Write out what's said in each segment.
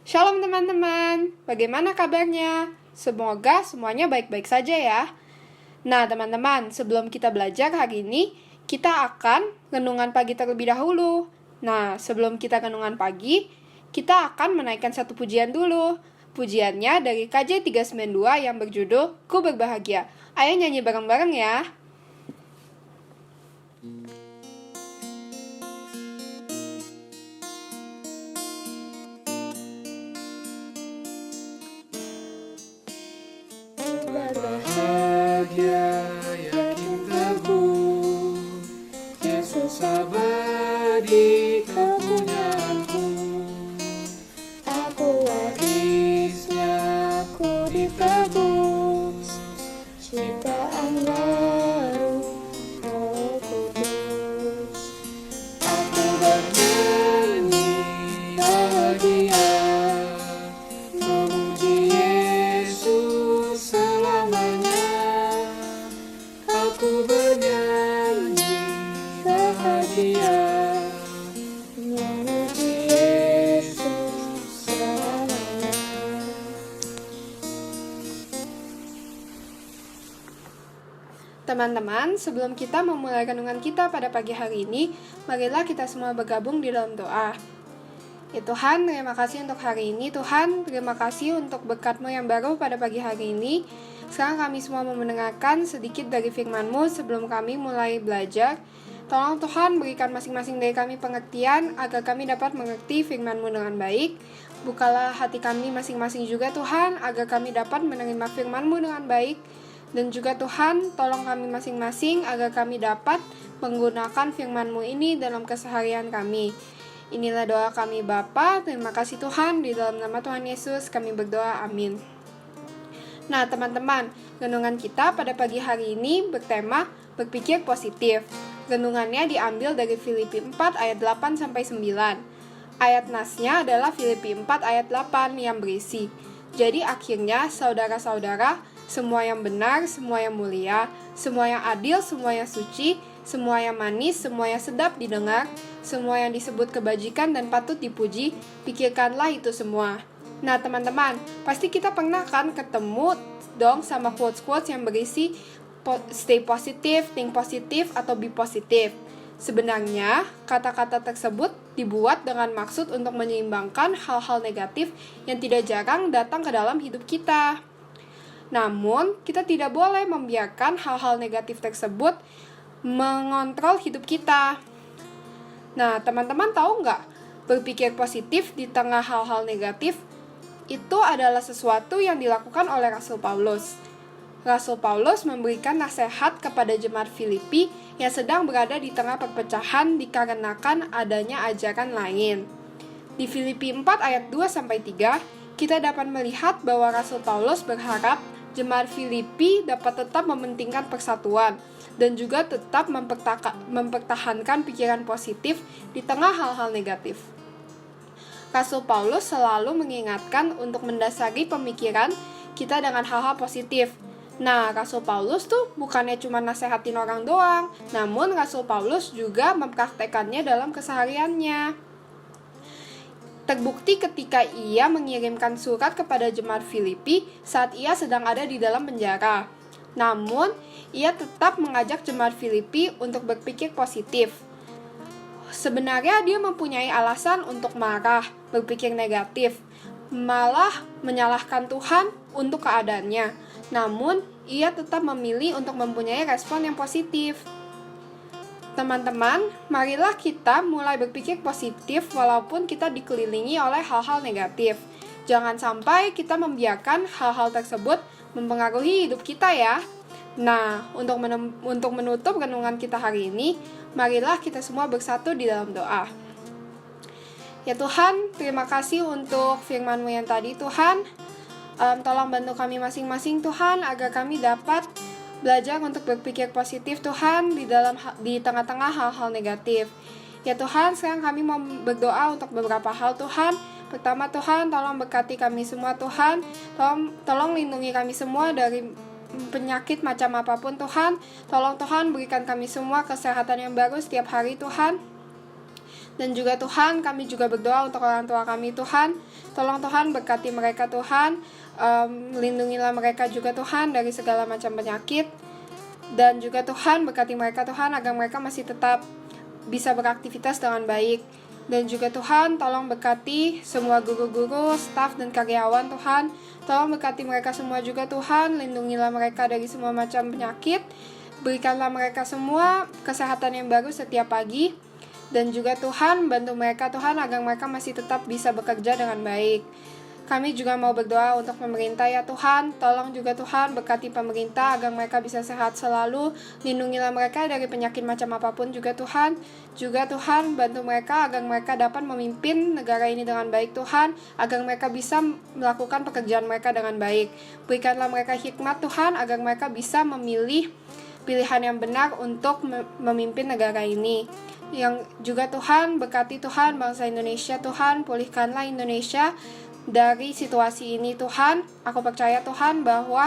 Shalom teman-teman, bagaimana kabarnya? Semoga semuanya baik-baik saja ya. Nah teman-teman, sebelum kita belajar hari ini, kita akan renungan pagi terlebih dahulu. Nah, sebelum kita renungan pagi, kita akan menaikkan satu pujian dulu. Pujiannya dari KJ 392 yang berjudul Ku Berbahagia. Ayo nyanyi bareng-bareng ya. Berbahagia, yakin teguh, Yesus abadi kepunyaanku. Aku warisnya, aku ditebus, ciptaan baru, Roh Kudus. Aku bernyanyi bahagia, memuji Yesus selamanya. Aku bernyanyi bahagia, memuji Yesus selamanya. Teman-teman, sebelum kita memulai renungan kita pada pagi hari ini, marilah kita semua bergabung di dalam doa. Ya Tuhan, terima kasih untuk hari ini. Tuhan, terima kasih untuk berkat-Mu yang baru pada pagi hari ini. Sekarang kami semua mau mendengarkan sedikit dari firman-Mu sebelum kami mulai belajar. Tolong Tuhan berikan masing-masing dari kami pengertian agar kami dapat mengerti firman-Mu dengan baik. Bukalah hati kami masing-masing juga Tuhan, agar kami dapat menerima firman-Mu dengan baik. Dan juga Tuhan, tolong kami masing-masing agar kami dapat menggunakan firman-Mu ini dalam keseharian kami. Inilah doa kami Bapa. Terima kasih Tuhan, di dalam nama Tuhan Yesus kami berdoa, amin. Nah teman-teman, renungan kita pada pagi hari ini bertema berpikir positif. Renungannya diambil dari Filipi 4 ayat 8-9. Ayat nasnya adalah Filipi 4 ayat 8 yang berisi, jadi akhirnya saudara-saudara, semua yang benar, semua yang mulia, semua yang adil, semua yang suci, semua yang manis, semua yang sedap didengar, semua yang disebut kebajikan dan patut dipuji, pikirkanlah itu semua. Nah teman-teman, pasti kita pernah kan ketemu dong sama quotes-quotes yang berisi stay positive, think positive, atau be positive. Sebenarnya, kata-kata tersebut dibuat dengan maksud untuk menyeimbangkan hal-hal negatif yang tidak jarang datang ke dalam hidup kita. Namun, kita tidak boleh membiarkan hal-hal negatif tersebut mengontrol hidup kita. Nah, teman-teman tahu nggak? Berpikir positif di tengah hal-hal negatif itu adalah sesuatu yang dilakukan oleh Rasul Paulus. Rasul Paulus memberikan nasihat kepada jemaat Filipi yang sedang berada di tengah perpecahan dikarenakan adanya ajaran lain. Di Filipi 4 ayat 2-3, kita dapat melihat bahwa Rasul Paulus berharap jemaat Filipi dapat tetap mementingkan persatuan dan juga tetap mempertahankan pikiran positif di tengah hal-hal negatif. Rasul Paulus selalu mengingatkan untuk mendasari pemikiran kita dengan hal-hal positif. Nah, Rasul Paulus tuh bukannya cuma nasehatin orang doang, namun Rasul Paulus juga mempraktekannya dalam kesehariannya. Terbukti ketika ia mengirimkan surat kepada jemaat Filipi saat ia sedang ada di dalam penjara. Namun, ia tetap mengajak jemaat Filipi untuk berpikir positif. Sebenarnya dia mempunyai alasan untuk marah, berpikir negatif, malah menyalahkan Tuhan untuk keadaannya. Namun, ia tetap memilih untuk mempunyai respon yang positif. Teman-teman, marilah kita mulai berpikir positif walaupun kita dikelilingi oleh hal-hal negatif. Jangan sampai kita membiarkan hal-hal tersebut mempengaruhi hidup kita ya. Nah, untuk menutup renungan kita hari ini, marilah kita semua bersatu di dalam doa. Ya Tuhan, terima kasih untuk firman-Mu yang tadi Tuhan. Tolong bantu kami masing-masing Tuhan agar kami dapat belajar untuk berpikir positif Tuhan di tengah-tengah hal-hal negatif. Ya Tuhan, sekarang kami mau berdoa untuk beberapa hal Tuhan. Pertama Tuhan, tolong berkati kami semua Tuhan. Tolong lindungi kami semua dari penyakit macam apapun Tuhan. Tolong Tuhan berikan kami semua kesehatan yang baru setiap hari Tuhan. Dan juga Tuhan, kami juga berdoa untuk orang tua kami Tuhan. Tolong Tuhan berkati mereka Tuhan. Lindungilah mereka juga Tuhan dari segala macam penyakit. Dan juga Tuhan berkati mereka Tuhan agar mereka masih tetap bisa beraktivitas dengan baik. Dan juga Tuhan tolong berkati semua guru-guru, staf dan karyawan Tuhan. Tolong berkati mereka semua juga Tuhan. Lindungilah mereka dari semua macam penyakit. Berikanlah mereka semua kesehatan yang baru setiap pagi. Dan juga Tuhan bantu mereka Tuhan agar mereka masih tetap bisa bekerja dengan baik. Kami juga mau berdoa untuk pemerintah ya Tuhan. Tolong juga Tuhan berkati pemerintah agar mereka bisa sehat selalu. Lindungilah mereka dari penyakit macam apapun juga Tuhan. Juga Tuhan bantu mereka agar mereka dapat memimpin negara ini dengan baik Tuhan. Agar mereka bisa melakukan pekerjaan mereka dengan baik. Berikanlah mereka hikmat Tuhan agar mereka bisa memilih pilihan yang benar untuk memimpin negara ini. Yang juga Tuhan berkati Tuhan bangsa Indonesia Tuhan. Pulihkanlah Indonesia dari situasi ini Tuhan. Aku percaya Tuhan bahwa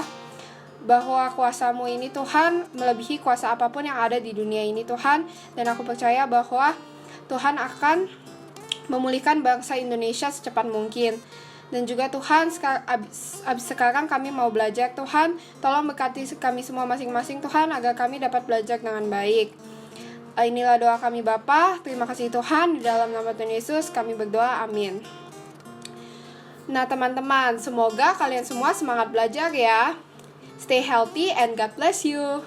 kuasa-Mu ini Tuhan melebihi kuasa apapun yang ada di dunia ini Tuhan. Dan aku percaya bahwa Tuhan akan memulihkan bangsa Indonesia secepat mungkin. Dan juga Tuhan, sekarang kami mau belajar Tuhan. Tolong berkati kami semua masing-masing Tuhan agar kami dapat belajar dengan baik. Inilah doa kami Bapa. Terima kasih Tuhan. Di dalam nama Tuhan Yesus kami berdoa. Amin. Nah teman-teman, semoga kalian semua semangat belajar ya. Stay healthy and God bless you.